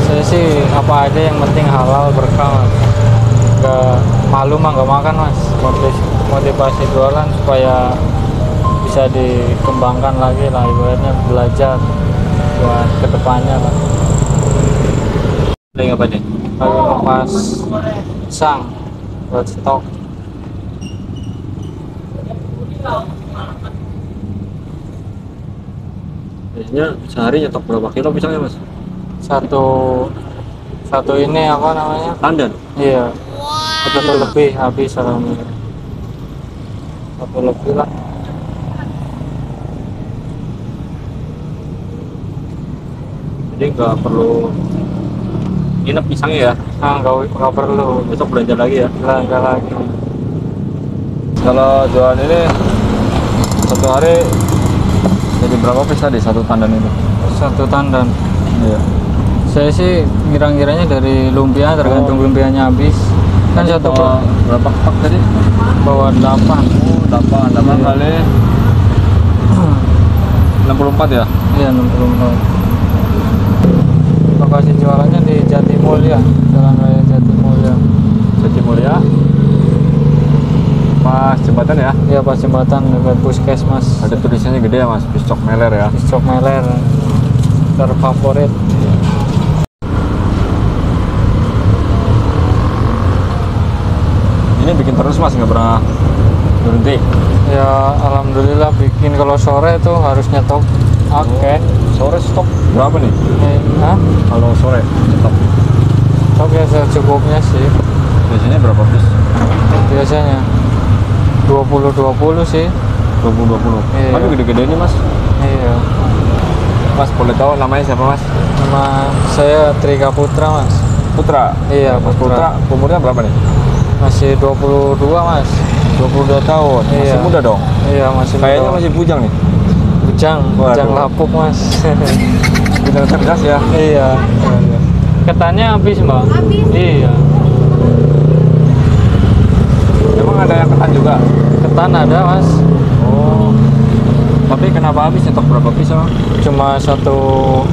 Saya sih apa aja yang penting halal berkah mas. Gak malu mah gak makan mas. Motivasi jualan supaya bisa dikembangkan lagi lah, ibaratnya belajar buat kedepannya lah. Lagi apa nih? Lagi lepas pisang buat stok. Biasanya sehari nyetok berapa kilo pisangnya mas? Satu ini apa namanya? Tandan? Iya. Satu lebih habis alhamdulillah. Satu lebih lah. Jadi nggak perlu nginep pisangnya ya? Nah, nggak perlu. Besok belanja lagi ya? Belanja lagi. Kalau jualan ini satu hari jadi berapa pis tadi satu tandan itu? Satu tandan. Iya. Saya sih kira-kiranya dari lumpia, tergantung lumpianya habis. Kan satu berapa pak tadi? bawa 8. Oh, 8 Iya. kali 64 ya? Iya 64. Lokasi jualannya di Jatimulya, Jalan Raya Jatimulya. Jatimulya. Pas jembatan ya? Iya pas jembatan dekat puskesmas. Ada tulisannya gede ya mas, Piscok Meler ya? Piscok Meler terfavorit. Ini bikin terus mas, nggak pernah berhenti? Ya alhamdulillah bikin, kalau sore tuh harus nyetok. Oke. Sore stok berapa nih? Hah? Kalau sore stok Stok ya secukupnya sih. biasanya berapa pis? Biasanya 20-20 sih. 20-20. Iya. Tapi gede-gede ini mas. Iya. Mas boleh tahu namanya siapa mas? Nama saya Trika Putra mas. Putra. Iya Mas Putra. Umurnya berapa nih? Masih 22 mas. 22 tahun. Masih Iya. muda dong. Iya masih Kayaknya muda. masih bujang nih. Bujang Waduh. lapuk mas. Bener cerdas ya. Iya. Ketannya habis mbak. Habis. Iya. Emang ada yang ketan juga? Ketan ada mas. Oh. Tapi kenapa habis nyetok berapa pis emang? Cuma satu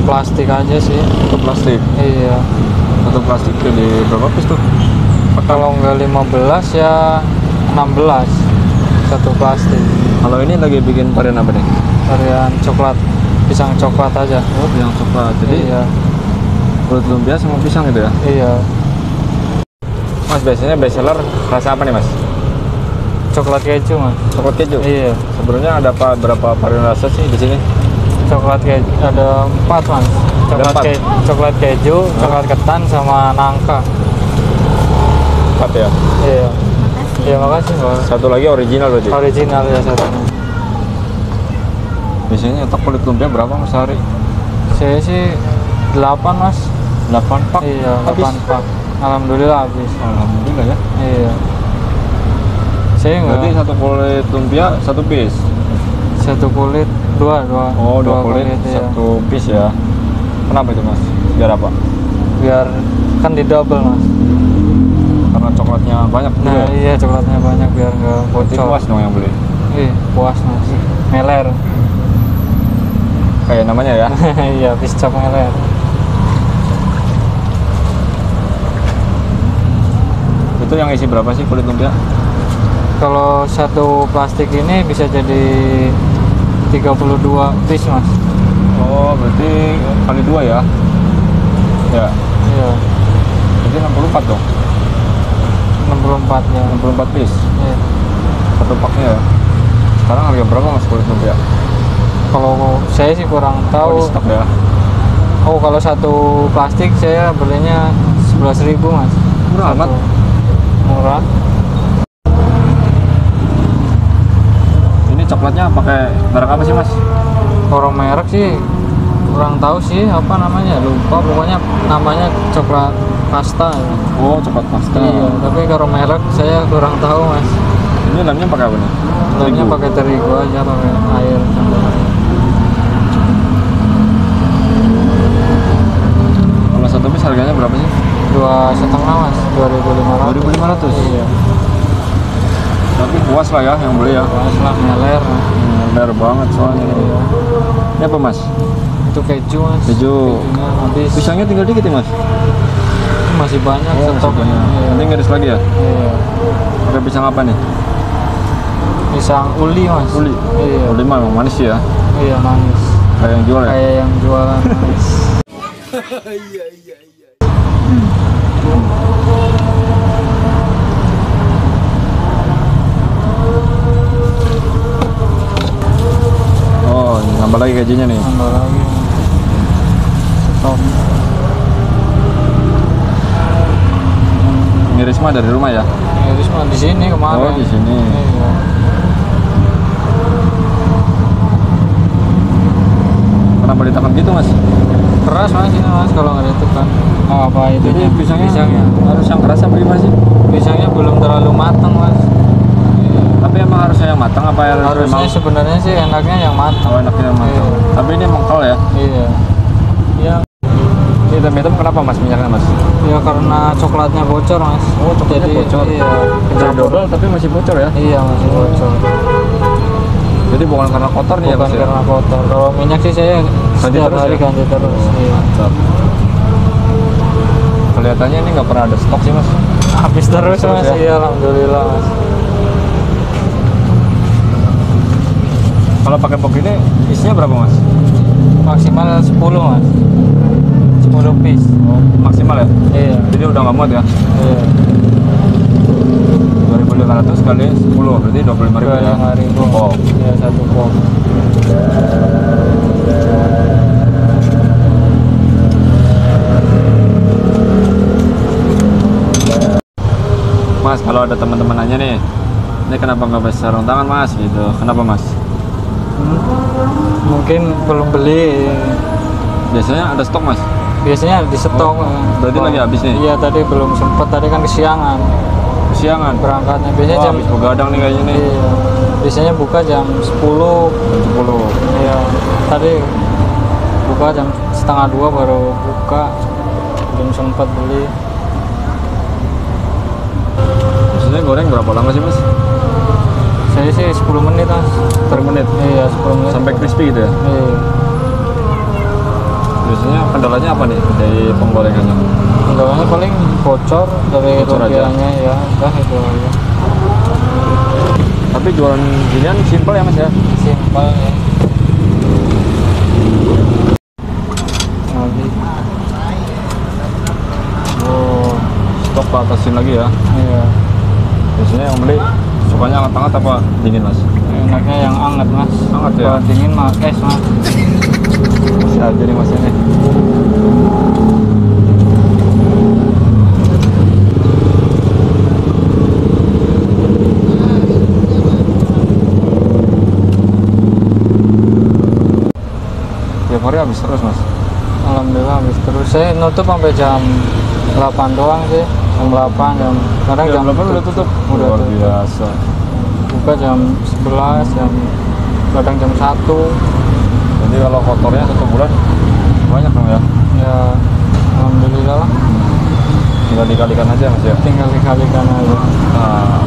plastik aja sih. Satu plastik. Iya. Satu plastik jadi berapa pis tuh? Kalau nggak 15 ya 16. Satu plastik. Kalau ini lagi bikin varian apa nih? Varian coklat, pisang coklat aja. Oh, yang coklat. Jadi Iya. kulit lumpia sama pisang gitu ya? Iya. Mas biasanya best seller rasa apa nih mas? Coklat keju mas. Coklat keju. Iya. Sebenarnya ada berapa varian rasa sih di sini? Coklat keju ada 4 mas. Ada 4? Coklat keju, coklat ketan sama nangka. 4 ya. Iya. Iya makasih mas. Satu lagi original berarti. Original ya satunya. Biasanya nyetok kulit lumpia berapa mas sehari? Saya sih 8 mas. 8 pak. Iya, Habis? 8 pak. Alhamdulillah habis. Alhamdulillah ya. Iya. Saya Berarti enggak satu kulit lumpia satu piece. satu kulit dua Oh, dua kulit iya. satu piece ya. Kenapa itu mas? Biar apa? Biar kan di double mas. Karena coklatnya banyak juga Nah ya? iya coklatnya banyak biar nggak Berarti bocor. puas dong yang beli. Puas mas. Meler. Kayak namanya ya. Iya piscok meler. Itu yang isi berapa sih kulit lumpia? Kalau satu plastik ini bisa jadi 32 piece mas. Oh, berarti kali 2 ya? Ya, Iya. berarti 64 dong? 64 ya. 64 piece, Iya. satu paknya ya? Sekarang harga berapa mas kulit lumpia? Kalau saya sih kurang Oh, tahu. di stok ya? Oh kalau satu plastik saya belinya 11.000 mas. Murah amat. Murah. Ini coklatnya pakai merek apa sih mas? Kalau merek sih kurang tahu sih apa namanya, lupa, pokoknya namanya coklat pasta ya. Oh, coklat pasta. Iya, tapi kalau merek saya kurang tahu mas. Ini lemnya pakai apa nih? Lemnya Terigu. pakai terigu aja, pakai air campur air. Kalau satu piece harganya berapa sih? 2,5 mas, 2.500. 2.500. Iya. Tapi puas lah ya yang beli ya. Puas lah meler. Bener banget soalnya. Iya. Ini apa mas? itu keju mas. Keju. Kejunya habis. Pisangnya tinggal dikit ya mas? Masih banyak Oh, masih stoknya. banyak. Iya. Nanti ngiris lagi ya? Iya. Pakai pisang apa nih? Pisang uli mas. Uli. Iya. Uli mah emang manis ya? Iya manis. Kayak yang jual ya? Kayak yang jualan manis. Oh, nambah lagi kejunya nih. Tambah lagi. Stok. Ngiris mah dari rumah ya? Iris mah di sini kemarin. Oh, di sini. Iya. Kenapa ditekan gitu mas? Keras mas ini mas kalau nggak itu kan. Oh, apa itu? Jadi pisangnya harus yang keras apa gimana sih? Pisangnya belum terlalu matang mas. Tapi emang harusnya yang matang apa yang Harusnya emang? sebenarnya sih enaknya yang matang. Oh, enaknya yang matang. Iya. Tapi ini mengkal ya? Iya. Iya. Ini hitam-hitam kenapa mas minyaknya mas? Ya karena coklatnya bocor mas. Oh, coklatnya Jadi, bocor. Iya. Udah Kecampur. double tapi masih bocor ya? Iya masih bocor. Jadi bukan karena kotor nih ya Bukan mas ya? karena kotor. Kalau minyak sih saya setiap terus hari ya? ganti terus. Iya. Mantap. Kelihatannya ini nggak pernah ada stok sih mas. Habis terus Terus mas. ya? Iya alhamdulillah mas. Kalau pakai box ini isinya berapa mas? Maksimal 10 mas. 10 piece. Oh, maksimal ya? Iya. Jadi udah nggak muat ya? Iya. 2.500 kali 10 berarti 25.000 ya? 25.000. Box. Iya satu box. Mas, kalau ada teman-teman nanya nih, ini kenapa nggak pakai sarung tangan mas? Gitu, kenapa mas? Mungkin belum beli. Biasanya ada stok mas? Biasanya di stok. berarti lagi habis nih? Iya tadi belum sempet. Tadi kan kesiangan Kesiangan? berangkatnya. Biasanya Wah, jam. habis begadang nih kayaknya nih. Iya. Biasanya buka jam 10. Jam 10. Iya. Tadi buka jam setengah 2 baru buka. Belum sempat beli. Biasanya goreng berapa lama sih mas? Saya sih 10 menit mas. 10 menit? Iya 10 menit. Sampai crispy gitu ya? Iya. Biasanya kendalanya apa nih dari penggorengannya? Kendalanya paling bocor dari Bocor aja? lumpianya ya. Udah itu aja. Tapi jualan ginian simpel ya mas ya? Simpel ya. Lagi. Oh, stok batasin lagi ya? Iya. Biasanya yang beli sukanya hangat-hangat apa dingin mas? Enaknya yang anget mas. Hangat ya? Kalau dingin mah es mas. Masih aja nih mas ini. Tiap hari habis terus mas? Alhamdulillah habis terus. Saya nutup sampai jam 8 doang sih. Jam 8 jam. Kadang jam 8 udah tutup? Udah Luar tutup. biasa. Buka jam 11 jam. Kadang jam 1. Jadi kalau kotornya 1 bulan banyak dong ya? Ya alhamdulillah lah. Tinggal dikalikan aja mas ya? Tinggal dikalikan aja. Nah,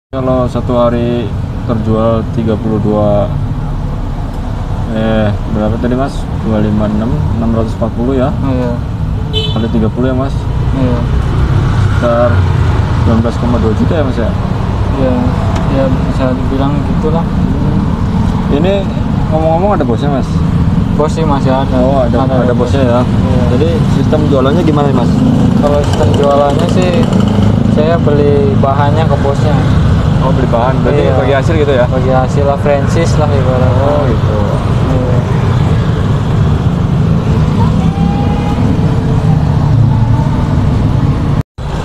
kalau satu hari terjual 32 berapa tadi mas? 256 640 ya? Iya. Kali 30 ya mas? Iya. Sekitar 19,2 juta ya mas ya? Iya. Ya bisa dibilang gitulah. Ini ngomong-ngomong ada bosnya mas? Bos sih masih ada. Oh ada bosnya ya? Iya. Jadi sistem jualannya gimana mas? Kalau sistem jualannya sih saya beli bahannya ke bosnya. Oh beli bahan, berarti Iya. bagi hasil gitu ya? Bagi hasil lah franchise lah ibaratnya. Oh gitu. Iya.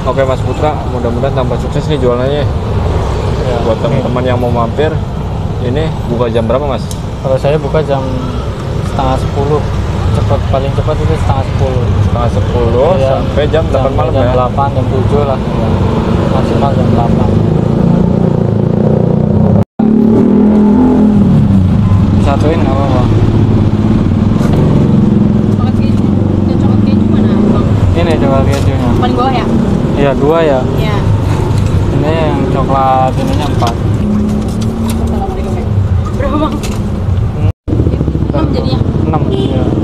Oke Mas Putra, mudah-mudahan tambah sukses nih jualannya. Ya, Buat teman-teman yang mau mampir, ini buka jam berapa Mas? kalau saya buka jam setengah 10. Cepat paling cepat itu setengah 10. Setengah 10 Iya. sampai jam 8 malam jam ya? 8 jam 7 lah. Maksimal jam 8. Satuin nggak apa-apa. Coklat keju. Yang coklat keju mana, Bang? Ini coklat kejunya. Paling bawah ya? Iya 2 ya. Iya. Ini yang coklat ininya 4. Assalamualaikum ya. bang. 6 jadinya. 6 ya.